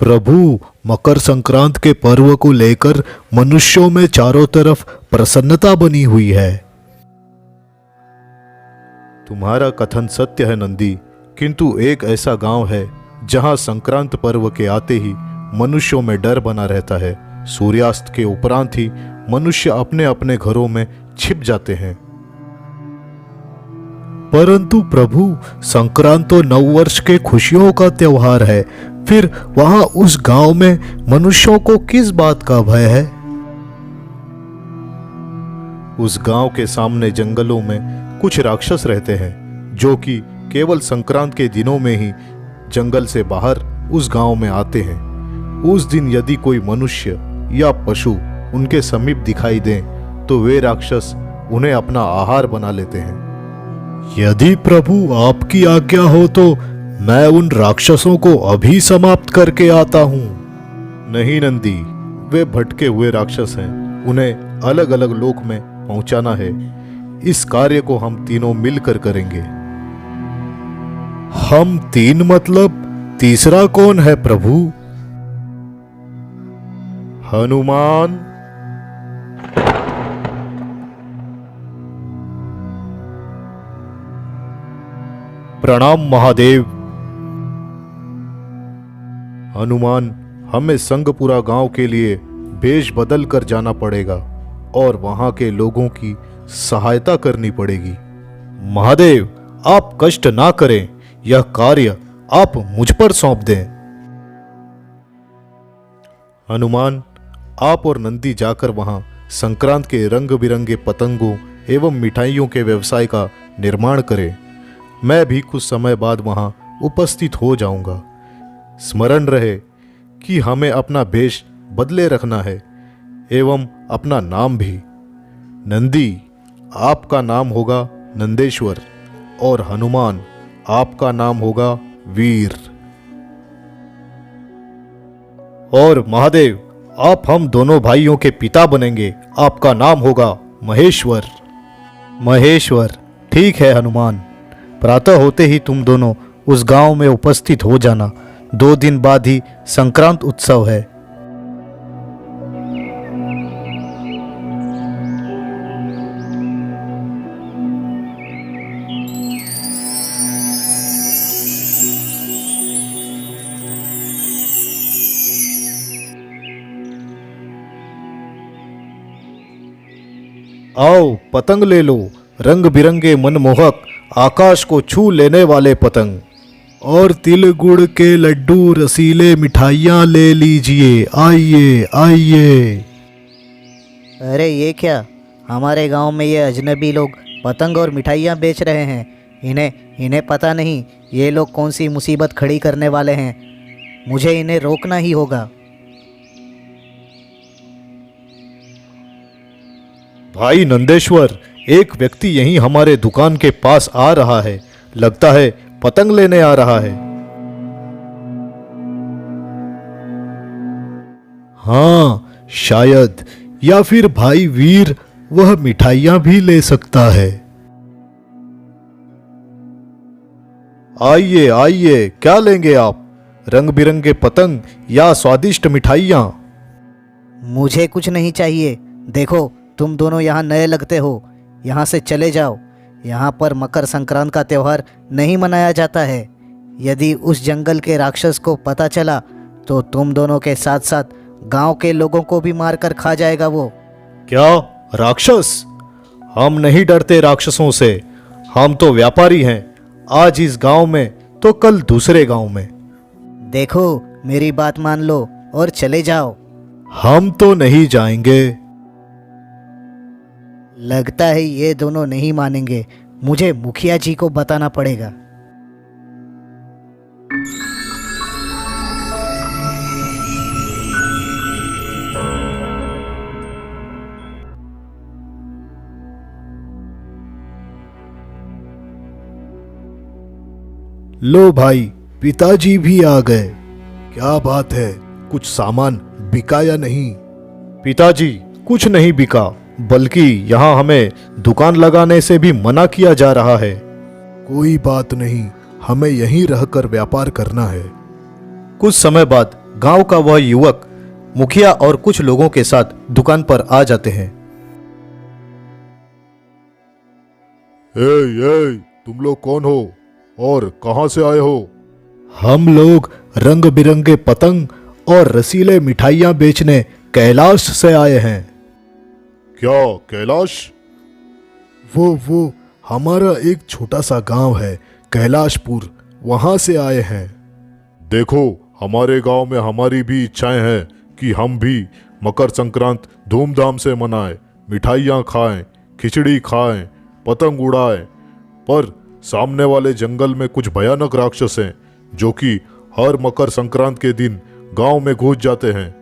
प्रभु, मकर संक्रांत के पर्व को लेकर मनुष्यों में चारों तरफ प्रसन्नता बनी हुई है। तुम्हारा कथन सत्य है नंदी, किंतु एक ऐसा गांव है जहां संक्रांत पर्व के आते ही मनुष्यों में डर बना रहता है। सूर्यास्त के उपरांत ही मनुष्य अपने अपने घरों में छिप जाते हैं। परंतु प्रभु, संक्रांत तो नववर्ष के खुशियों का त्योहार है, फिर वहां उस गांव में मनुष्यों को किस बात का भय है? उस गांव के सामने जंगलों में कुछ राक्षस रहते हैं जो कि केवल संक्रांत के दिनों में ही जंगल से बाहर उस गांव में आते हैं। उस दिन यदि कोई मनुष्य या पशु उनके समीप दिखाई दें तो वे राक्षस उन्हें अपना आहार बना लेते हैं। यदि प्रभु आपकी आज्ञा हो तो मैं उन राक्षसों को अभी समाप्त करके आता हूं। नहीं नंदी, वे भटके हुए राक्षस हैं, उन्हें अलग अलग लोक में पहुंचाना है। इस कार्य को हम तीनों मिलकर करेंगे। हम तीन मतलब तीसरा कौन है प्रभु? हनुमान। प्रणाम महादेव। हनुमान, हमें संगपुरा गांव के लिए वेश बदल कर जाना पड़ेगा और वहां के लोगों की सहायता करनी पड़ेगी। महादेव, आप कष्ट ना करें, यह कार्य आप मुझ पर सौंप दें। हनुमान, आप और नंदी जाकर वहां संक्रांत के रंग बिरंगे पतंगों एवं मिठाइयों के व्यवसाय का निर्माण करें। मैं भी कुछ समय बाद वहां उपस्थित हो जाऊंगा। स्मरण रहे कि हमें अपना भेष बदले रखना है एवं अपना नाम भी। नंदी, आपका नाम होगा नंदेश्वर और हनुमान, आपका नाम होगा वीर। और महादेव, आप हम दोनों भाइयों के पिता बनेंगे, आपका नाम होगा महेश्वर। महेश्वर, ठीक है हनुमान। प्रातः होते ही तुम दोनों उस गांव में उपस्थित हो जाना। 2 दिन बाद ही संक्रांत उत्सव है। आओ, पतंग ले लो, रंग बिरंगे मनमोहक आकाश को छू लेने वाले पतंग। और तिल गुड़ के लड्डू रसीले मिठाइयाँ ले लीजिए, आइए आइए। अरे ये क्या, हमारे गांव में ये अजनबी लोग पतंग और मिठाइयाँ बेच रहे हैं। इन्हें पता नहीं ये लोग कौन सी मुसीबत खड़ी करने वाले हैं। मुझे इन्हें रोकना ही होगा। भाई नंदेश्वर, एक व्यक्ति यहीं हमारे दुकान के पास आ रहा है। लगता है पतंग लेने आ रहा है। हाँ, शायद, या फिर भाई वीर वह मिठाइयां भी ले सकता है। आइए आइए, क्या लेंगे आप? रंग बिरंगे पतंग या स्वादिष्ट मिठाइयां? मुझे कुछ नहीं चाहिए। देखो, तुम दोनों यहाँ नए लगते हो, यहाँ से चले जाओ। यहाँ पर मकर संक्रांत का त्यौहार नहीं मनाया जाता है। यदि उस जंगल के राक्षस को पता चला तो तुम दोनों के साथ साथ गांव के लोगों को भी मार कर खा जाएगा वो। क्या राक्षस? हम नहीं डरते राक्षसों से। हम तो व्यापारी हैं, आज इस गांव में तो कल दूसरे गांव में। देखो, मेरी बात मान लो और चले जाओ। हम तो नहीं जाएंगे। लगता है ये दोनों नहीं मानेंगे। मुझे मुखिया जी को बताना पड़ेगा। लो भाई, पिताजी भी आ गए। क्या बात है, कुछ सामान बिका या नहीं? पिताजी, कुछ नहीं बिका, बल्कि यहाँ हमें दुकान लगाने से भी मना किया जा रहा है। कोई बात नहीं, हमें यहीं रहकर व्यापार करना है। कुछ समय बाद गांव का वह युवक मुखिया और कुछ लोगों के साथ दुकान पर आ जाते हैं। ए, तुम लोग कौन हो और कहां से आए हो? हम लोग रंग बिरंगे पतंग और रसीले मिठाइयां बेचने कैलाश से आए हैं। क्या कैलाश? वो हमारा एक छोटा सा गांव है कैलाशपुर, वहां से आए हैं। देखो, हमारे गांव में हमारी भी इच्छाएं हैं कि हम भी मकर संक्रांत धूमधाम से मनाएं, मिठाइयाँ खाएं, खिचड़ी खाएं, पतंग उड़ाएं। पर सामने वाले जंगल में कुछ भयानक राक्षस हैं जो कि हर मकर संक्रांत के दिन गांव में घुस जाते हैं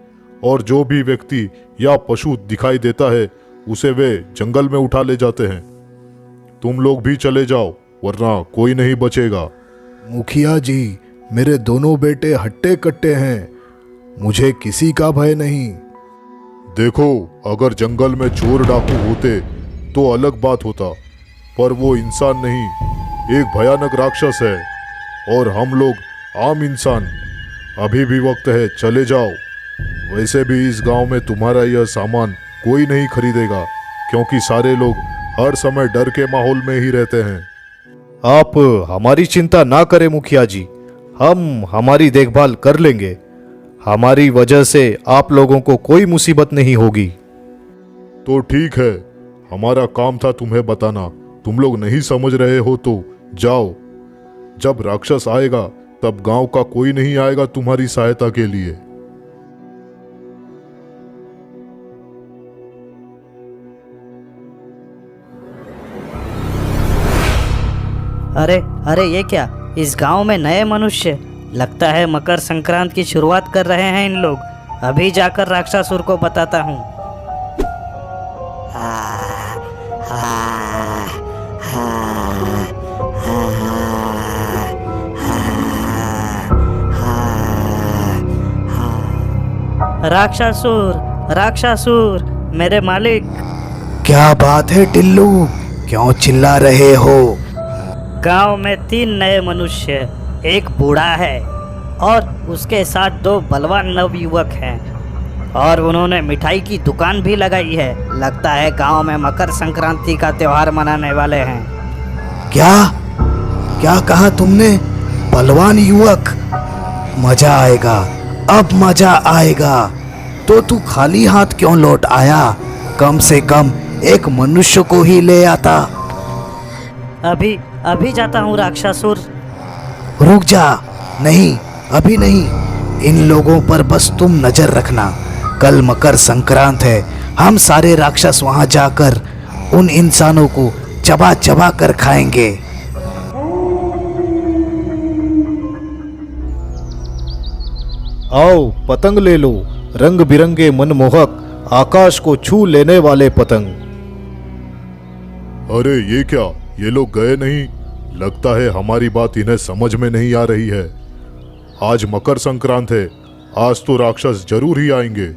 और जो भी व्यक्ति या पशु दिखाई देता है उसे वे जंगल में उठा ले जाते हैं। तुम लोग भी चले जाओ वरना कोई नहीं बचेगा। मुखिया जी, मेरे दोनों बेटे हट्टे कट्टे हैं, मुझे किसी का भय नहीं। देखो, अगर जंगल में चोर डाकू होते तो अलग बात होता, पर वो इंसान नहीं, एक भयानक राक्षस है और हम लोग आम इंसान। अभी भी वक्त है, चले जाओ। वैसे भी इस गांव में तुम्हारा यह सामान कोई नहीं खरीदेगा क्योंकि सारे लोग हर समय डर के माहौल में ही रहते हैं। आप हमारी चिंता ना करें मुखिया जी, हम हमारी देखभाल कर लेंगे। हमारी वजह से आप लोगों को कोई मुसीबत नहीं होगी। तो ठीक है, हमारा काम था तुम्हें बताना। तुम लोग नहीं समझ रहे हो तो जाओ। जब राक्षस आएगा तब गांव का कोई नहीं आएगा तुम्हारी सहायता के लिए। अरे अरे, ये क्या? इस गांव में नए मनुष्य, लगता है मकर संक्रांत की शुरुआत कर रहे हैं इन लोग। अभी जाकर राक्षसुर को बताता हूँ। राक्षसुर, राक्षसुर, मेरे मालिक। क्या बात है टिल्लू, क्यों चिल्ला रहे हो? गांव में 3 नए मनुष्य, एक बूढ़ा है और उसके साथ 2 बलवान नवयुवक हैं और उन्होंने मिठाई की दुकान भी लगाई है। लगता है गांव में मकर संक्रांति का त्योहार मनाने वाले हैं। क्या क्या कहा तुमने? बलवान युवक? मजा आएगा, अब मजा आएगा। तो तू खाली हाथ क्यों लौट आया? कम से कम एक मनुष्य को ही ले आता। अभी जाता हूँ राक्षसुर। रुक जा, नहीं, अभी नहीं। इन लोगों पर बस तुम नजर रखना। कल मकर संक्रांत है, हम सारे राक्षस वहां जाकर उन इंसानों को चबा चबा कर खाएंगे। आओ पतंग ले लो, रंग बिरंगे मनमोहक आकाश को छू लेने वाले पतंग। अरे ये क्या, ये लोग गए नहीं? लगता है हमारी बात इन्हें समझ में नहीं आ रही है। आज मकर संक्रांत है, आज तो राक्षस जरूर ही आएंगे।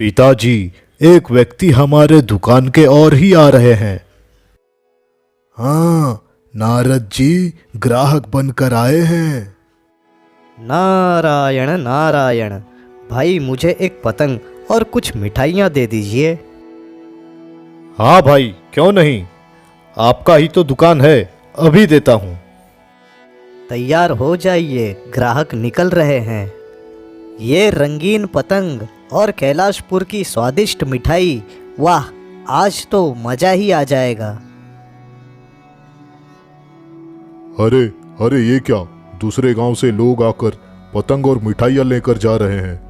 पिताजी, एक व्यक्ति हमारे दुकान के ओर ही आ रहे हैं। हाँ, नारद जी ग्राहक बनकर आए हैं। नारायण नारायण। भाई, मुझे एक पतंग और कुछ मिठाइयाँ दे दीजिए। हाँ भाई, क्यों नहीं, आपका ही तो दुकान है, अभी देता हूँ। तैयार हो जाइए, ग्राहक निकल रहे हैं। ये रंगीन पतंग और कैलाशपुर की स्वादिष्ट मिठाई, वाह, आज तो मजा ही आ जाएगा। अरे अरे, ये क्या, दूसरे गांव से लोग आकर पतंग और मिठाइयाँ लेकर जा रहे हैं।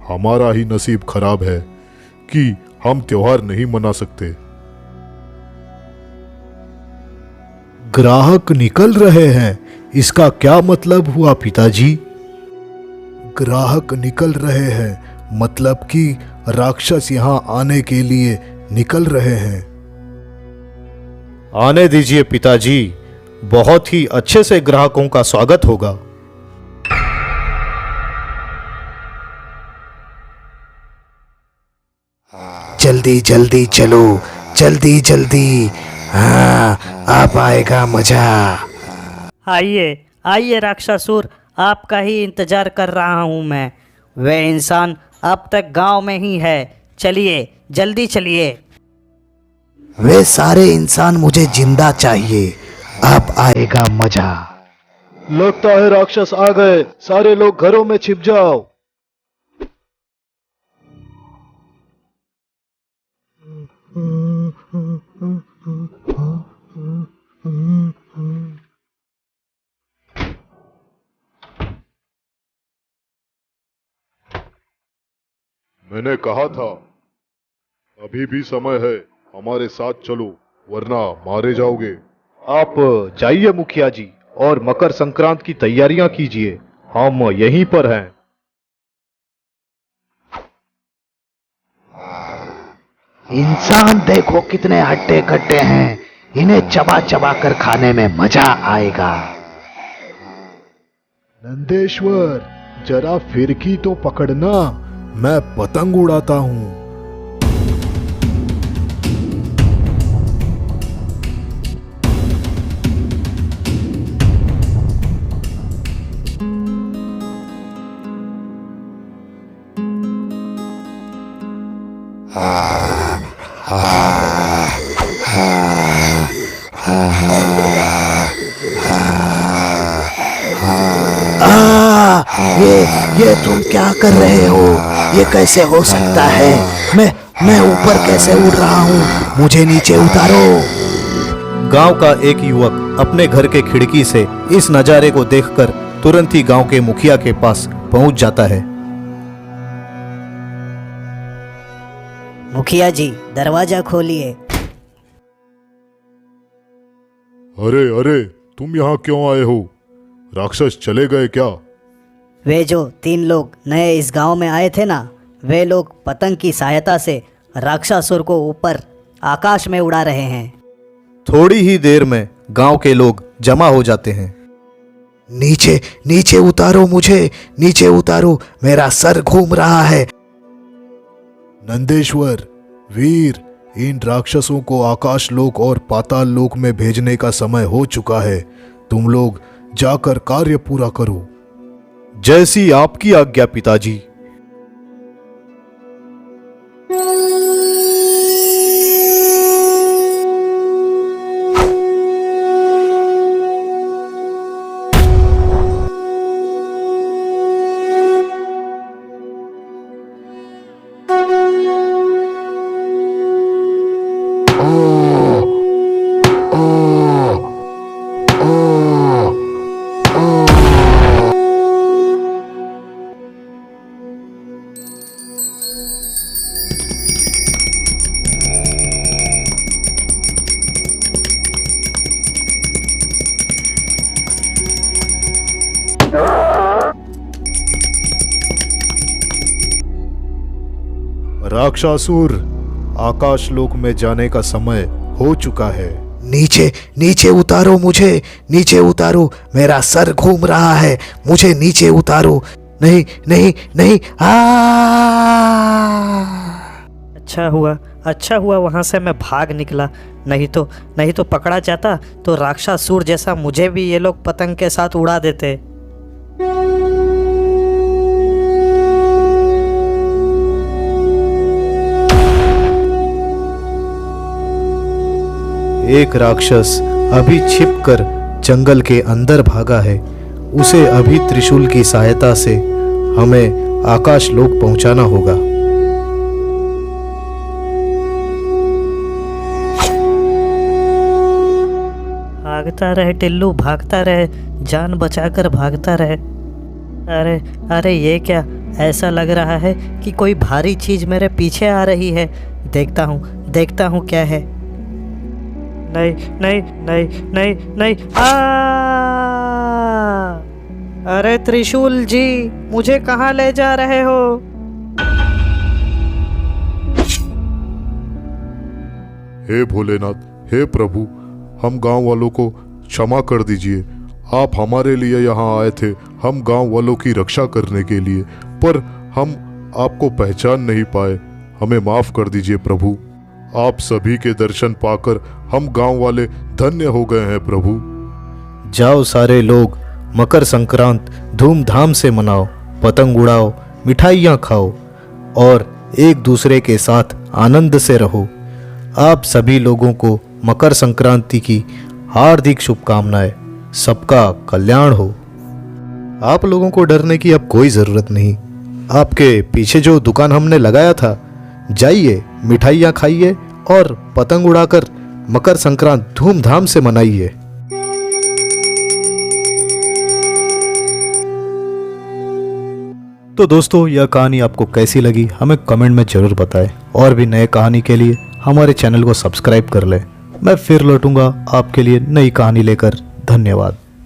हमारा ही नसीब खराब है कि हम त्योहार नहीं मना सकते। ग्राहक निकल रहे हैं, इसका क्या मतलब हुआ पिताजी? ग्राहक निकल रहे हैं मतलब कि राक्षस यहाँ आने के लिए निकल रहे हैं। आने दीजिए पिताजी, बहुत ही अच्छे से ग्राहकों का स्वागत होगा। जल्दी जल्दी चलो, जल्दी जल्दी। हाँ, अब आएगा मजा। आइए आइए राक्षसूर, आपका ही इंतजार कर रहा हूँ मैं। वह इंसान अब तक गांव में ही है, चलिए जल्दी चलिए। वे सारे इंसान मुझे जिंदा चाहिए, अब आएगा मजा। लगता है राक्षस आ गए, सारे लोग घरों में छिप जाओ। मैंने कहा था, अभी भी समय है, हमारे साथ चलो वरना मारे जाओगे। आप जाइए मुखिया जी, और मकर संक्रांत की तैयारियां कीजिए, हम यहीं पर हैं। इंसान देखो कितने हट्टे कट्टे हैं, इन्हें चबा चबा कर खाने में मजा आएगा। नंदेश्वर, जरा फिरकी तो पकड़ना, मैं पतंग उड़ाता हूं। ये तुम क्या कर रहे हो? ये कैसे हो सकता है? मैं ऊपर कैसे उड़ रहा हूँ? मुझे नीचे उतारो। गांव का एक युवक अपने घर के खिड़की से इस नजारे को देखकर तुरंत ही गांव के मुखिया के पास पहुंच जाता है। मुखिया जी, दरवाजा खोलिए। अरे अरे, तुम यहाँ क्यों आए हो? राक्षस चले गए क्या? वे जो 3 लोग नए इस गांव में आए थे ना, वे लोग पतंग की सहायता से राक्षसुर को ऊपर आकाश में उड़ा रहे हैं। थोड़ी ही देर में गांव के लोग जमा हो जाते हैं। नीचे नीचे उतारो मुझे, नीचे उतारो, मेरा सर घूम रहा है। नंदेश्वर, वीर, इन राक्षसों को आकाश लोक और पाताल लोक में भेजने का समय हो चुका है। तुम लोग जाकर कार्य पूरा करो। जैसी आपकी आज्ञा पिताजी। राक्षासुर, आकाश लोक में जाने का समय हो चुका है। नीचे नीचे उतारो मुझे, नीचे उतारो, मेरा सर घूम रहा है, मुझे नीचे उतारो। नहीं नहीं नहीं। अच्छा हुआ वहाँ से मैं भाग निकला, नहीं तो पकड़ा जाता तो राक्षसूर जैसा मुझे भी ये लोग पतंग के साथ उड़ा देते। एक राक्षस अभी छिपकर जंगल के अंदर भागा है। उसे अभी त्रिशूल की सहायता से हमें आकाश लोक पहुंचाना होगा। भागता रहे टिल्लू, भागता रहे, जान बचाकर भागता रहे। अरे ये क्या, ऐसा लग रहा है कि कोई भारी चीज मेरे पीछे आ रही है। देखता हूँ क्या है। नहीं। अरे त्रिशूल जी, मुझे कहाँ ले जा रहे हो? हे भोलेनाथ, हे प्रभु, हम गांव वालों को क्षमा कर दीजिए। आप हमारे लिए यहाँ आए थे, हम गांव वालों की रक्षा करने के लिए, पर हम आपको पहचान नहीं पाए। हमें माफ कर दीजिए प्रभु। आप सभी के दर्शन पाकर हम गांव वाले धन्य हो गए हैं प्रभु। जाओ सारे लोग, मकर संक्रांत धूमधाम से मनाओ, पतंग उड़ाओ, मिठाइयाँ खाओ और एक दूसरे के साथ आनंद से रहो। आप सभी लोगों को मकर संक्रांति की हार्दिक शुभकामनाएं। सबका कल्याण हो। आप लोगों को डरने की अब कोई ज़रूरत नहीं। आपके पीछे जो दुकान हमने लगाया था, जाइए, मिठाइयाँ खाइए और पतंग उड़ाकर मकर संक्रांत धूमधाम से मनाइए। तो दोस्तों, यह कहानी आपको कैसी लगी हमें कमेंट में ज़रूर बताएं और भी नए कहानी के लिए हमारे चैनल को सब्सक्राइब कर लें। मैं फिर लौटूंगा आपके लिए नई कहानी लेकर। धन्यवाद।